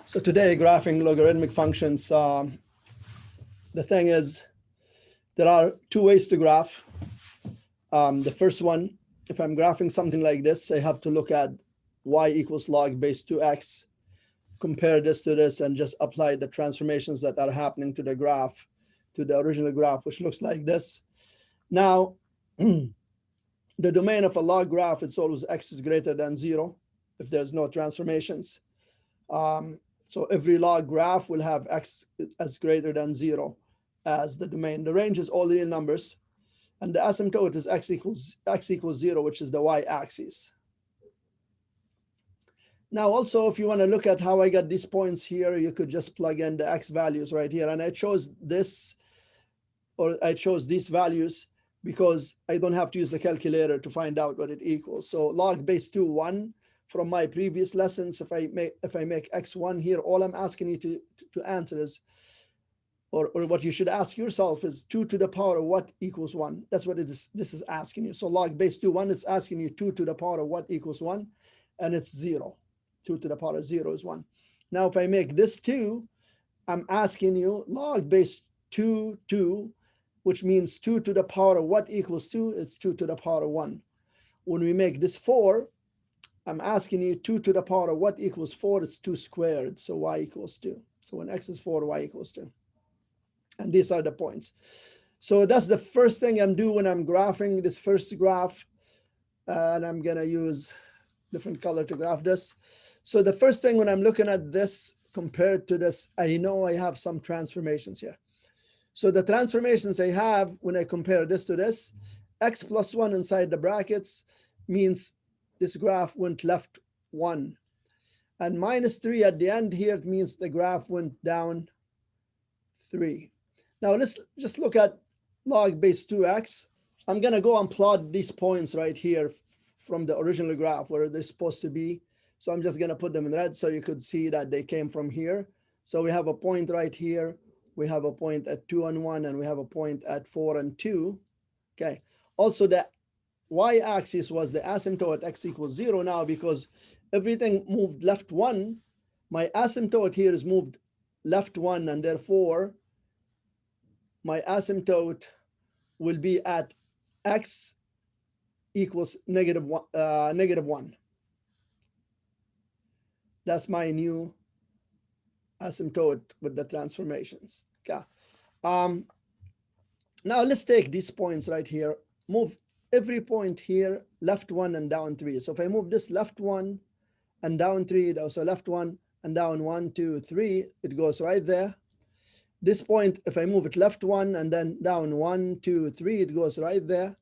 So today, graphing logarithmic functions, the thing is, there are two ways to graph. The first one, if I'm graphing something like this, I have to look at y equals log base 2x, compare this to this, and just apply the transformations that are happening to the graph, to the original graph, which looks like this. Now, the domain of a log graph is always x is greater than 0 if there's no transformations. So every log graph will have x as greater than 0 as the domain. The range is all real numbers, and the asymptote is x equals 0, which is the y-axis. Now, also, if you want to look at how I got these points here, you could just plug in the x values right here. And I chose this, or I chose these values because I don't have to use the calculator to find out what it equals. So log base 2, 1. From my previous lessons, if I make x1 here, all I'm asking you to answer is, or what you should ask yourself is 2 to the power of what equals 1. That's what this is asking you. So log base 2, 1, it's asking you 2 to the power of what equals 1, and it's 0. 2 to the power of 0 is 1. Now, if I make this 2, I'm asking you log base 2, 2, which means 2 to the power of what equals 2, it's 2 to the power of 1. When we make this 4, I'm asking you 2 to the power of what equals 4, it's 2 squared, so y equals 2. So when x is 4, y equals 2. And these are the points. So that's the first thing I'm doing when I'm graphing this first graph. And I'm gonna use different color to graph this. So the first thing when I'm looking at this compared to this, I know I have some transformations here. So the transformations I have when I compare this to this, x plus 1 inside the brackets means this graph went left 1. And minus 3 at the end here, it means the graph went down 3. Now let's just look at log base 2x. I'm gonna go and plot these points right here from the original graph where they're supposed to be. So I'm just gonna put them in red so you could see that they came from here. So we have a point right here. We have a point at 2 and 1, and we have a point at 4 and 2. Okay. Also, the y-axis was the asymptote at x equals 0 now, because everything moved left 1. My asymptote here is moved left 1, and therefore my asymptote will be at x equals negative 1. That's my new asymptote with the transformations. Okay. Now let's take these points right here, move every point here left 1 and down 3. So if I move this left 1 and down 3, so left 1 and down 1, 2, 3, it goes right there. This point, if I move it left 1 and then down 1, 2, 3, it goes right there.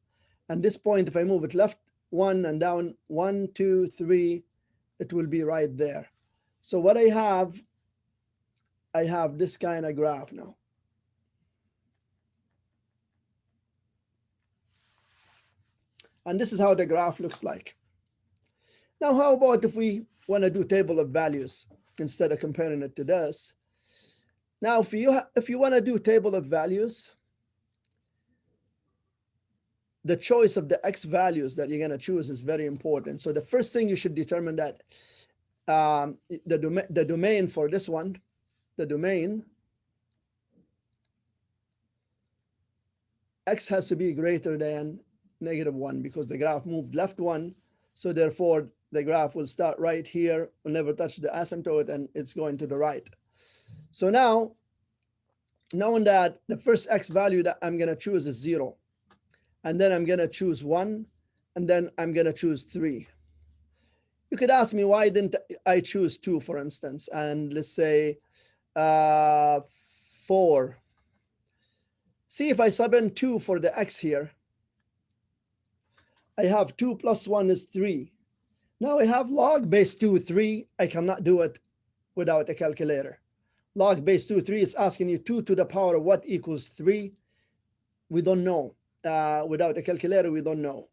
And this point, if I move it left 1 and down 1, 2, 3, it will be right there. So what I have this kind of graph now. And this is how the graph looks like. Now, how about if we want to do table of values instead of comparing it to this? Now, if you want to do table of values, the choice of the x values that you're going to choose is very important. So the first thing you should determine that the domain for this one, the domain, x has to be greater than -1 because the graph moved left 1. So therefore, the graph will start right here, will never touch the asymptote, and it's going to the right. So now, knowing that the first x value that I'm going to choose is 0, and then I'm going to choose 1, and then I'm going to choose 3. You could ask me, why didn't I choose 2, for instance, and let's say 4. See, if I sub in 2 for the x here, I have 2 plus 1 is 3. Now I have log base 2, 3. I cannot do it without a calculator. Log base 2, 3 is asking you 2 to the power of what equals 3. We don't know. Without a calculator, we don't know.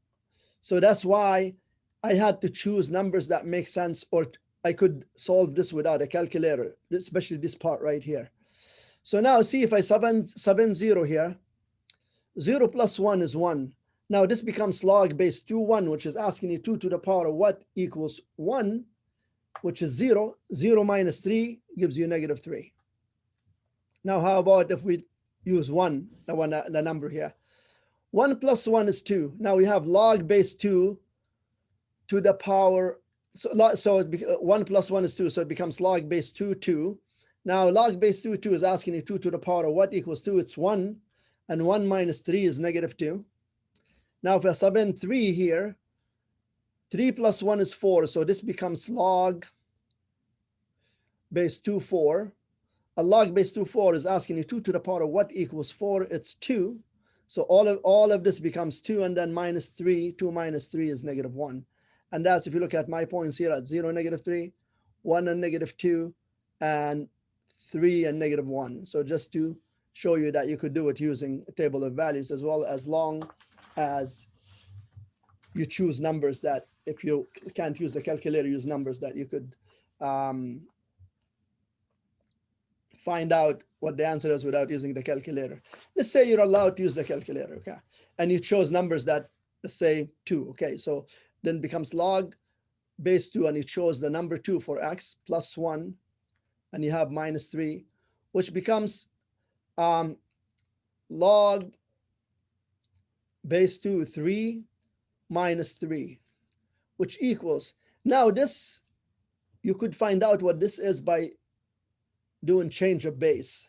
So that's why I had to choose numbers that make sense, or I could solve this without a calculator, especially this part right here. So now see, if I sub in 0 here, 0 plus 1 is 1. Now this becomes log base 2, 1, which is asking you 2 to the power of what equals 1. which is 0. 0 minus 3 gives you negative 3. Now, how about if we use 1, the number here? 1 plus 1 is 2. Now we have log base 2 to the power. So 1 plus 1 is 2. So it becomes log base 2, 2. Now log base 2, 2 is asking you 2 to the power of what equals 2? It's 1. And 1 minus 3 is negative 2. Now if I sub in 3 here, 3 plus 1 is 4. So this becomes log base 2, 4. A log base 2, 4 is asking you 2 to the power of what equals 4? It's 2. So all of this becomes 2, and then minus 3. 2 minus 3 is negative 1. And that's, if you look at my points here, at 0, negative 3, 1 and negative 2, and 3 and negative 1. So just to show you that you could do it using a table of values as well, as long as you choose numbers that, if you can't use the calculator, use numbers that you could find out what the answer is without using the calculator. Let's say you're allowed to use the calculator, okay? And you chose numbers that, let's say 2, okay? So then it becomes log base 2, and you chose the number 2 for x plus 1, and you have minus 3, which becomes log base 2, 3 minus 3, which equals, now this, you could find out what this is by doing change of base.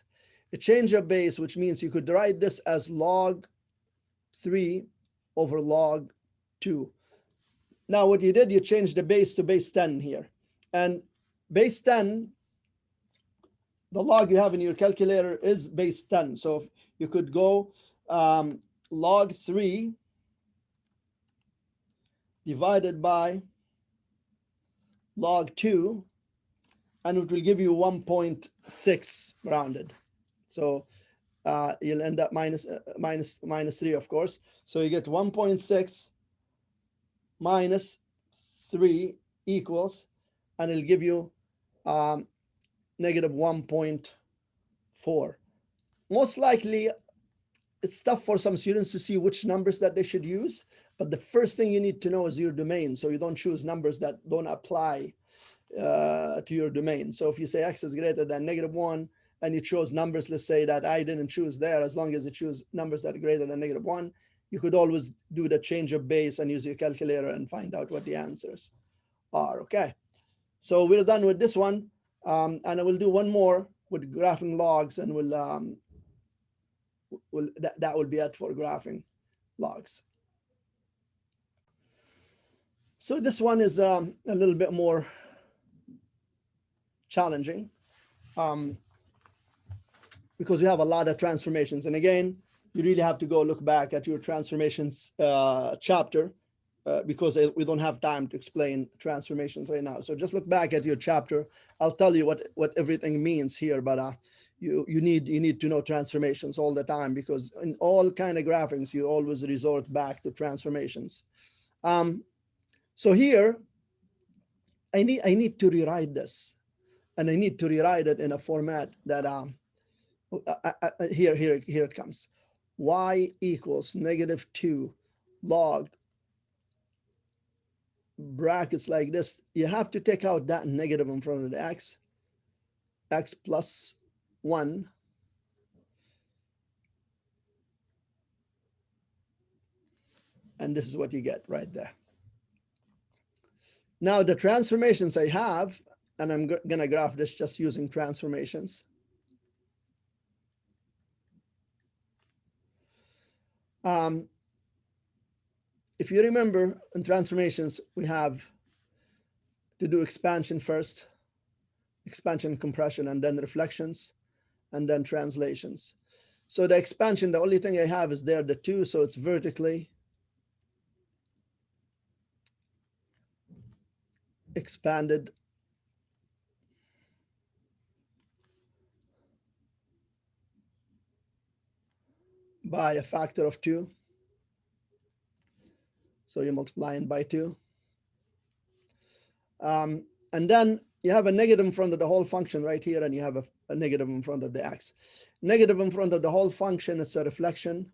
A change of base, which means you could write this as log 3 over log 2. Now what you did, you changed the base to base 10 here. And base 10, the log you have in your calculator is base 10. So you could go log 3 divided by log 2, and it will give you 1.6 rounded. So you'll end up minus 3, of course. So you get 1.6 minus 3 equals, and it'll give you negative 1.4. Most likely, it's tough for some students to see which numbers that they should use, but the first thing you need to know is your domain, so you don't choose numbers that don't apply to your domain. So if you say x is greater than negative 1, and you chose numbers, let's say that I didn't choose there, as long as you choose numbers that are greater than negative 1, you could always do the change of base and use your calculator and find out what the answers are, okay? So we're done with this one, and I will do one more with graphing logs, and that will be it for graphing logs. So this one is a little bit more challenging because we have a lot of transformations. And again, you really have to go look back at your transformations chapter because we don't have time to explain transformations right now. So just look back at your chapter. I'll tell you what everything means here, but you need to know transformations all the time, because in all kind of graphics, you always resort back to transformations. So here, I need to rewrite this, and I need to rewrite it in a format that here it comes. Y equals negative 2 log brackets like this. You have to take out that negative in front of the x plus 1 and this is what you get right there. Now the transformations I have, and I'm gonna graph this just using transformations. If you remember, in transformations, we have to do expansion first, expansion, compression, and then reflections, and then translations. So the expansion, the only thing I have is there, the 2, so it's vertically expanded by a factor of 2. So you multiply it by 2. And then you have a negative in front of the whole function right here, and you have a negative in front of the x. Negative in front of the whole function is a reflection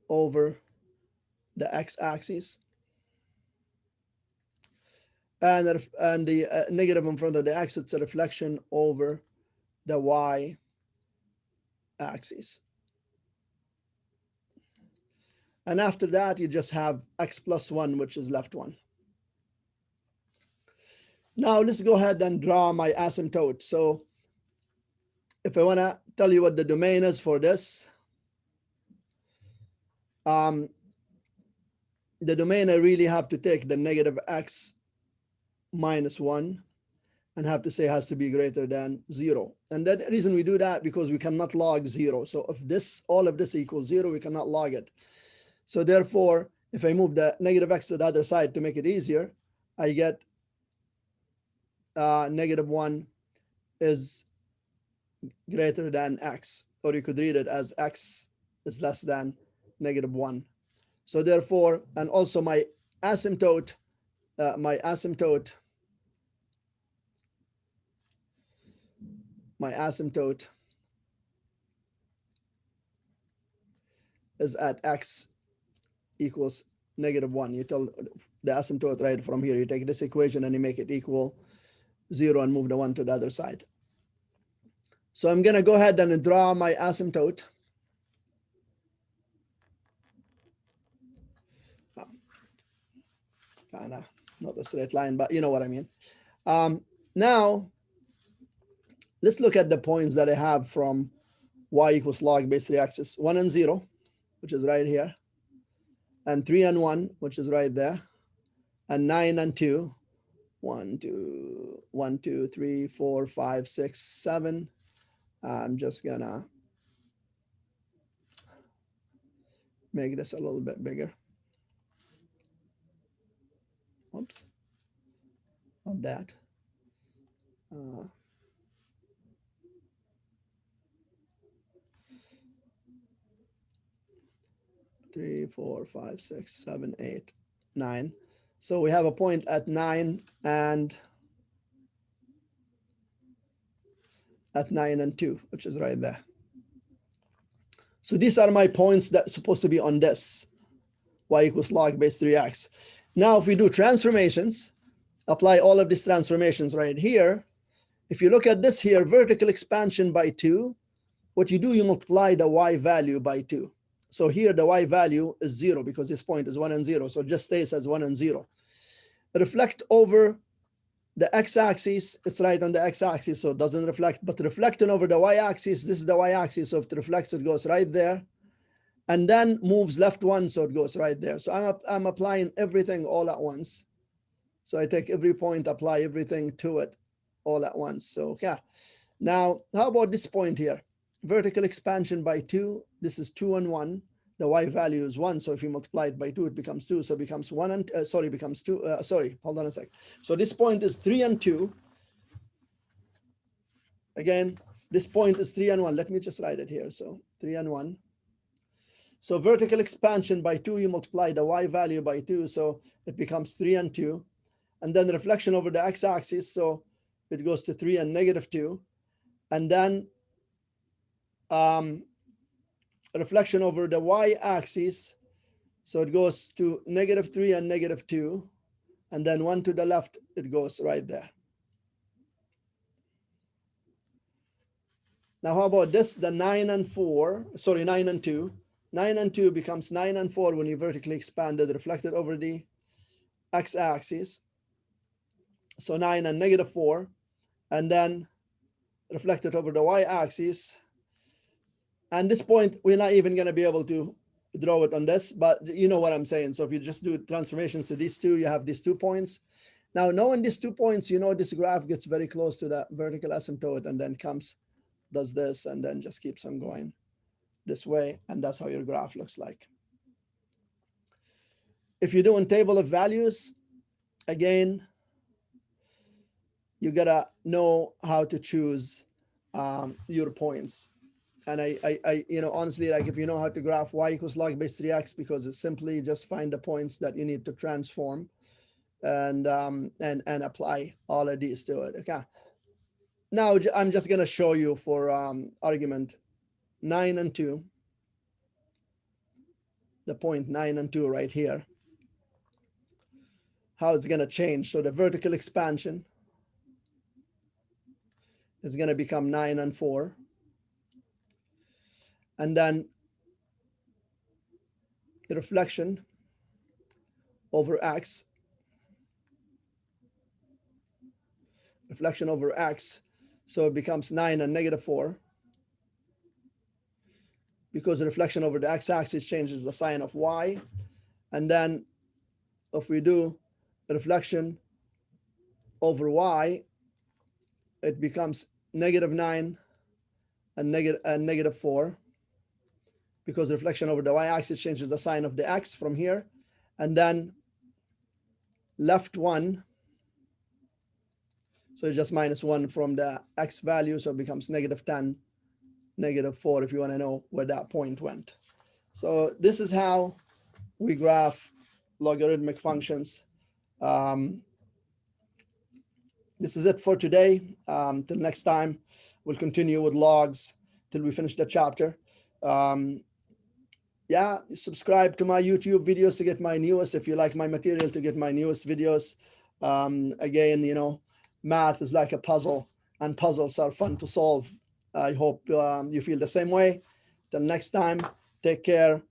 over the x-axis. and the negative in front of the x, it's a reflection over the y axis. And after that, you just have x plus 1, which is left 1. Now let's go ahead and draw my asymptote. So if I want to tell you what the domain is for this, the domain, I really have to take the negative x minus 1 and have to say has to be greater than 0. And the reason we do that, because we cannot log 0. So if this, all of this equals 0, we cannot log it. So therefore, if I move the negative x to the other side to make it easier, I get negative 1 is greater than x, or you could read it as x is less than negative 1. So therefore, and also my asymptote is at x equals negative 1. You tell the asymptote right from here. You take this equation and you make it equal 0 and move the 1 to the other side. So I'm going to go ahead and draw my asymptote. Kind of not a straight line, but you know what I mean. Now, let's look at the points that I have from y equals log base 3 axis. 1 and 0, which is right here. And 3 and 1, which is right there. And 9 and 2. 1, 2, 3, 4, 5, 6, 7. I'm just gonna make this a little bit bigger. Oops, not that. 3, 4, 5, 6, 7, 8, 9. So we have a point at 9 and 2, which is right there. So these are my points that's supposed to be on this y equals log base 3x. Now, if we do transformations, apply all of these transformations right here. If you look at this here, vertical expansion by 2, what you do, you multiply the y value by 2. So here the y value is 0 because this point is 1 and 0. So it just stays as 1 and 0. Reflect over the x-axis, it's right on the x-axis, so it doesn't reflect, but reflecting over the y-axis, this is the y-axis, so if it reflects, it goes right there, and then moves left 1, so it goes right there. So I'm applying everything all at once. So I take every point, apply everything to it all at once. So yeah. Now, how about this point here? Vertical expansion by 2, this is 2 and 1. The y value is 1, so if you multiply it by 2, it becomes 2. So it becomes 1 and, becomes 2. Hold on a sec. So this point is 3 and 2. Again, this point is 3 and 1. Let me just write it here. So 3 and 1. So vertical expansion by 2, you multiply the y value by 2, so it becomes 3 and 2. And then reflection over the x-axis, so it goes to 3 and negative 2. And then reflection over the y-axis, so it goes to negative 3 and negative 2, and then 1 to the left, it goes right there. Now, how about this? The 9 and 4, sorry, 9 and 2. 9 and 2 becomes 9 and 4 when you vertically expanded, reflected over the x-axis. So 9 and negative 4, and then reflected over the y-axis. And this point, we're not even going to be able to draw it on this, but you know what I'm saying. So if you just do transformations to these two, you have these 2 points. Now, knowing these 2 points, you know this graph gets very close to the vertical asymptote and then comes, does this, and then just keeps on going this way. And that's how your graph looks like. If you're doing table of values, again, you gotta know how to choose your points. And I you know, honestly, like if you know how to graph y equals log base 3x, because it's simply just find the points that you need to transform and apply all of these to it. Okay. Now I'm just gonna show you for argument 9 and 2, the point 9 and 2 right here. how it's going to change. So the vertical expansion is going to become 9 and 4. And then the reflection over x, so it becomes 9 and -4, because the reflection over the x-axis changes the sign of y. And then if we do the reflection over y, it becomes -9 and -4, because the reflection over the y-axis changes the sign of the x from here. And then left 1, so it's just -1 from the x value, so it becomes -10, -4, if you want to know where that point went. So this is how we graph logarithmic functions. This is it for today. Till next time, we'll continue with logs till we finish the chapter. Yeah, subscribe to my YouTube videos to get my newest, if you like my material, to get my newest videos. Again, you know, math is like a puzzle, and puzzles are fun to solve. I hope you feel the same way. Till next time, take care,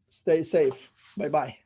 stay safe. Bye-bye.